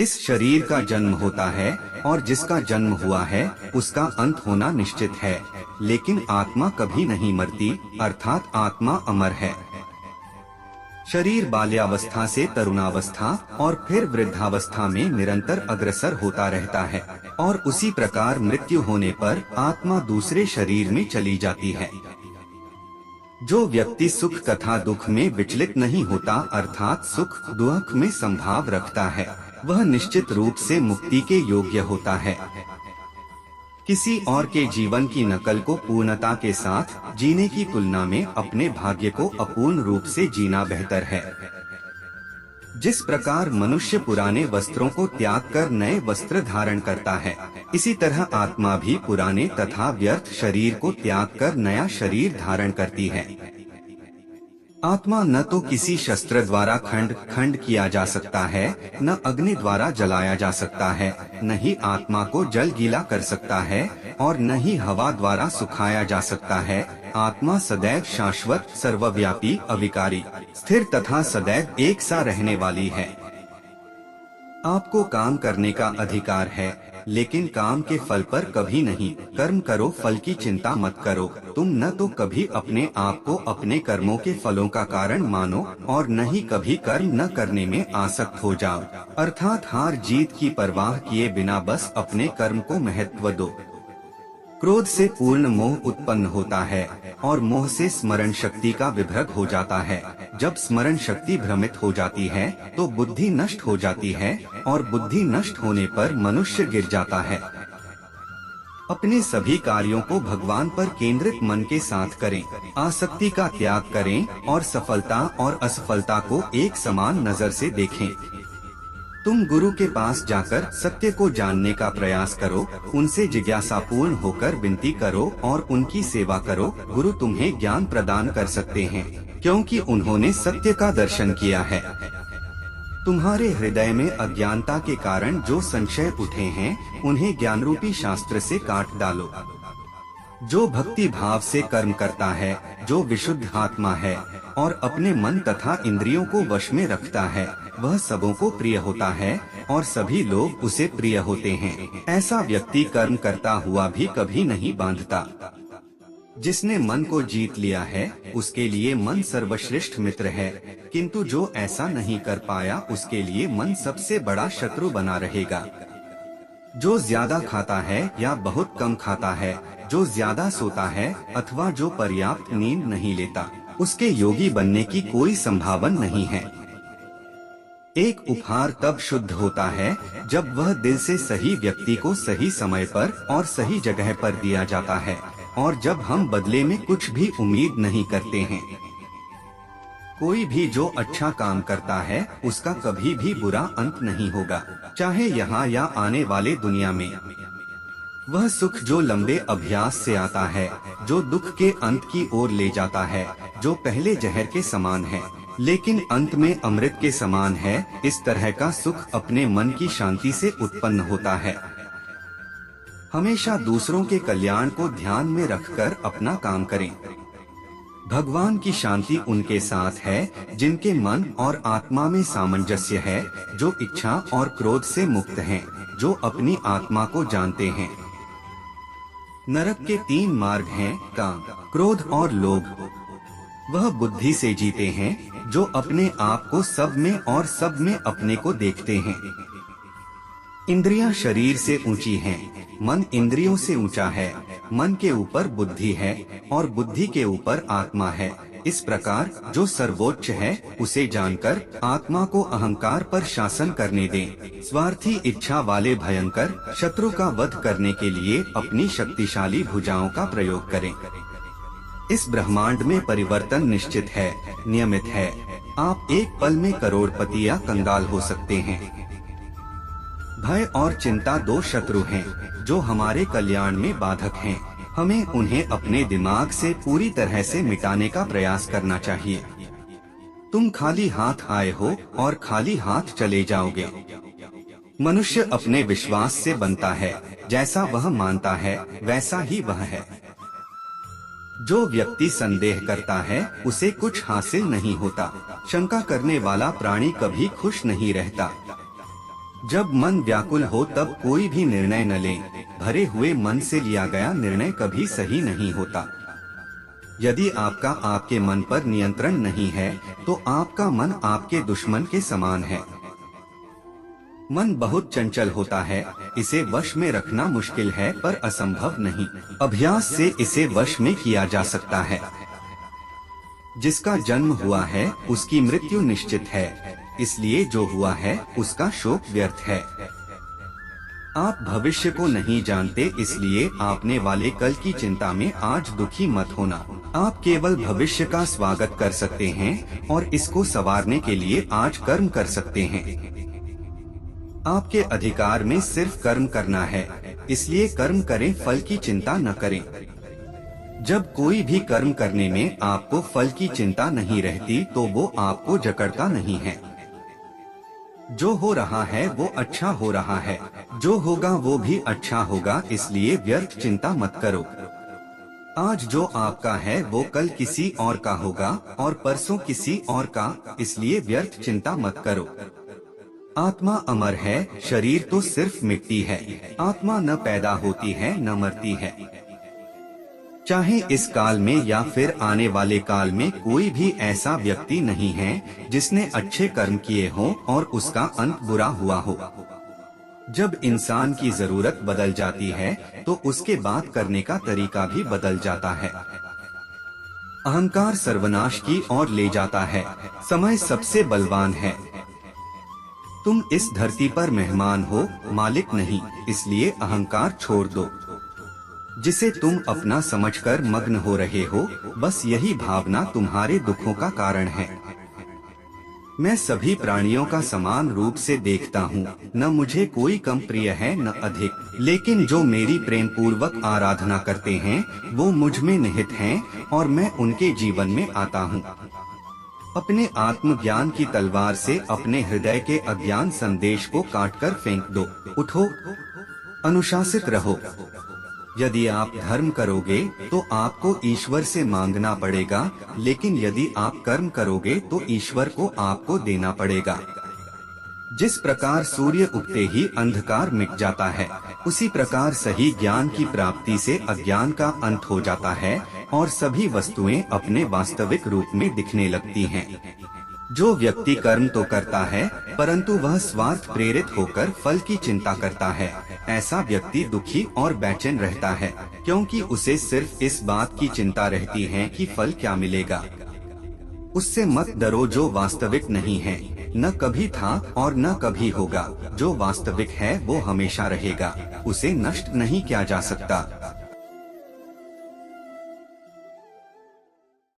इस शरीर का जन्म होता है और जिसका जन्म हुआ है उसका अंत होना निश्चित है, लेकिन आत्मा कभी नहीं मरती, अर्थात आत्मा अमर है। शरीर बाल्यावस्था से तरुणावस्था और फिर वृद्धावस्था में निरंतर अग्रसर होता रहता है और उसी प्रकार मृत्यु होने पर आत्मा दूसरे शरीर में चली जाती है। जो व्यक्ति सुख तथा दुख में विचलित नहीं होता, अर्थात सुख दुख में संभाव रखता है, वह निश्चित रूप से मुक्ति के योग्य होता है। किसी और के जीवन की नकल को पूर्णता के साथ जीने की तुलना में अपने भाग्य को अपूर्ण रूप से जीना बेहतर है। जिस प्रकार मनुष्य पुराने वस्त्रों को त्याग कर नए वस्त्र धारण करता है, इसी तरह आत्मा भी पुराने तथा व्यर्थ शरीर को त्याग कर नया शरीर धारण करती है। आत्मा न तो किसी शस्त्र द्वारा खंड खंड किया जा सकता है, न अग्नि द्वारा जलाया जा सकता है, न ही आत्मा को जल गीला कर सकता है और न ही हवा द्वारा सुखाया जा सकता है। आत्मा सदैव शाश्वत, सर्वव्यापी, अविकारी, स्थिर तथा सदैव एक सा रहने वाली है। आपको काम करने का अधिकार है, लेकिन काम के फल पर कभी नहीं। कर्म करो, फल की चिंता मत करो। तुम न तो कभी अपने आप को अपने कर्मों के फलों का कारण मानो और न ही कभी कर्म न करने में आसक्त हो जाओ, अर्थात हार जीत की परवाह किए बिना बस अपने कर्म को महत्व दो। क्रोध से पूर्ण मोह उत्पन्न होता है और मोह से स्मरण शक्ति का विभ्रग हो जाता है। जब स्मरण शक्ति भ्रमित हो जाती है तो बुद्धि नष्ट हो जाती है और बुद्धि नष्ट होने पर मनुष्य गिर जाता है। अपने सभी कार्यों को भगवान पर केंद्रित मन के साथ करें, आसक्ति का त्याग करें और सफलता और असफलता को एक समान नजर से देखें। तुम गुरु के पास जाकर सत्य को जानने का प्रयास करो, उनसे जिज्ञासापूर्ण होकर विनती करो और उनकी सेवा करो। गुरु तुम्हें ज्ञान प्रदान कर सकते हैं, क्योंकि उन्होंने सत्य का दर्शन किया है। तुम्हारे हृदय में अज्ञानता के कारण जो संशय उठे हैं, उन्हें ज्ञान रूपी शास्त्र से काट डालो। जो भक्ति भाव से कर्म करता है, जो विशुद्ध आत्मा है और अपने मन तथा इंद्रियों को वश में रखता है, वह सबों को प्रिय होता है और सभी लोग उसे प्रिय होते हैं। ऐसा व्यक्ति कर्म करता हुआ भी कभी नहीं बांधता। जिसने मन को जीत लिया है, उसके लिए मन सर्वश्रेष्ठ मित्र है, किंतु जो ऐसा नहीं कर पाया, उसके लिए मन सबसे बड़ा शत्रु बना रहेगा। जो ज्यादा खाता है या बहुत कम खाता है, जो ज्यादा सोता है अथवा जो पर्याप्त नींद नहीं लेता, उसके योगी बनने की कोई संभावना नहीं है। एक उपहार तब शुद्ध होता है जब वह दिल से सही व्यक्ति को सही समय पर और सही जगह पर दिया जाता है और जब हम बदले में कुछ भी उम्मीद नहीं करते हैं। कोई भी जो अच्छा काम करता है, उसका कभी भी बुरा अंत नहीं होगा, चाहे यहाँ या आने वाले दुनिया में। वह सुख जो लंबे अभ्यास से आता है, जो दुख के अंत की ओर ले जाता है, जो पहले जहर के समान है लेकिन अंत में अमृत के समान है, इस तरह का सुख अपने मन की शांति से उत्पन्न होता है। हमेशा दूसरों के कल्याण को ध्यान में रखकर अपना काम करें। भगवान की शांति उनके साथ है जिनके मन और आत्मा में सामंजस्य है, जो इच्छा और क्रोध से मुक्त हैं, जो अपनी आत्मा को जानते हैं। नरक के 3 मार्ग हैं, काम, क्रोध और लोभ। वह बुद्धि से जीते हैं जो अपने आप को सब में और सब में अपने को देखते हैं। इंद्रियां शरीर से ऊंची हैं, मन इंद्रियों से ऊंचा है। मन के ऊपर बुद्धि है और बुद्धि के ऊपर आत्मा है। इस प्रकार जो सर्वोच्च है उसे जानकर आत्मा को अहंकार पर शासन करने दें। स्वार्थी इच्छा वाले भयंकर शत्रु का वध करने के लिए अपनी शक्तिशाली भुजाओं का प्रयोग करें। इस ब्रह्मांड में परिवर्तन निश्चित है, नियमित है। आप एक पल में करोड़पति या कंगाल हो सकते हैं। भय और चिंता 2 शत्रु हैं जो हमारे कल्याण में बाधक हैं। हमें उन्हें अपने दिमाग से पूरी तरह से मिटाने का प्रयास करना चाहिए। तुम खाली हाथ आए हो और खाली हाथ चले जाओगे। मनुष्य अपने विश्वास से बनता है, जैसा वह मानता है वैसा ही वह है। जो व्यक्ति संदेह करता है उसे कुछ हासिल नहीं होता। शंका करने वाला प्राणी कभी खुश नहीं रहता। जब मन व्याकुल हो तब कोई भी निर्णय न लें। भरे हुए मन से लिया गया निर्णय कभी सही नहीं होता। यदि आपका आपके मन पर नियंत्रण नहीं है तो आपका मन आपके दुश्मन के समान है। मन बहुत चंचल होता है, इसे वश में रखना मुश्किल है पर असंभव नहीं। अभ्यास से इसे वश में किया जा सकता है। जिसका जन्म हुआ है उसकी मृत्यु निश्चित है, इसलिए जो हुआ है उसका शोक व्यर्थ है। आप भविष्य को नहीं जानते, इसलिए आपने वाले कल की चिंता में आज दुखी मत होना। आप केवल भविष्य का स्वागत कर सकते हैं और इसको संवारने के लिए आज कर्म कर सकते हैं। आपके अधिकार में सिर्फ कर्म करना है, इसलिए कर्म करें, फल की चिंता न करें। जब कोई भी कर्म करने में आपको फल की चिंता नहीं रहती तो वो आपको जकड़ता नहीं है। जो हो रहा है वो अच्छा हो रहा है, जो होगा वो भी अच्छा होगा, इसलिए व्यर्थ चिंता मत करो। आज जो आपका है वो कल किसी और का होगा और परसों किसी और का, इसलिए व्यर्थ चिंता मत करो। आत्मा अमर है, शरीर तो सिर्फ मिट्टी है। आत्मा न पैदा होती है न मरती है। चाहे इस काल में या फिर आने वाले काल में कोई भी ऐसा व्यक्ति नहीं है जिसने अच्छे कर्म किए हों और उसका अंत बुरा हुआ हो। जब इंसान की जरूरत बदल जाती है तो उसके बात करने का तरीका भी बदल जाता है। अहंकार सर्वनाश की ओर ले जाता है। समय सबसे बलवान है। तुम इस धरती पर मेहमान हो, मालिक नहीं, इसलिए अहंकार छोड़ दो। जिसे तुम अपना समझकर मग्न हो रहे हो, बस यही भावना तुम्हारे दुखों का कारण है। मैं सभी प्राणियों का समान रूप से देखता हूँ, न मुझे कोई कम प्रिय है न अधिक, लेकिन जो मेरी प्रेम पूर्वक आराधना करते हैं वो मुझ में निहित हैं और मैं उनके जीवन में आता हूँ। अपने आत्मज्ञान की तलवार से अपने हृदय के अज्ञान संदेश को काटकर फेंक दो। उठो, अनुशासित रहो। यदि आप धर्म करोगे तो आपको ईश्वर से मांगना पड़ेगा, लेकिन यदि आप कर्म करोगे तो ईश्वर को आपको देना पड़ेगा। जिस प्रकार सूर्य उगते ही अंधकार मिट जाता है, उसी प्रकार सही ज्ञान की प्राप्ति से अज्ञान का अंत हो जाता है और सभी वस्तुएं अपने वास्तविक रूप में दिखने लगती हैं। जो व्यक्ति कर्म तो करता है परंतु वह स्वार्थ प्रेरित होकर फल की चिंता करता है, ऐसा व्यक्ति दुखी और बेचैन रहता है, क्योंकि उसे सिर्फ इस बात की चिंता रहती है कि फल क्या मिलेगा। उससे मत डरो जो वास्तविक नहीं है, न कभी था और न कभी होगा। जो वास्तविक है वो हमेशा रहेगा, उसे नष्ट नहीं किया जा सकता।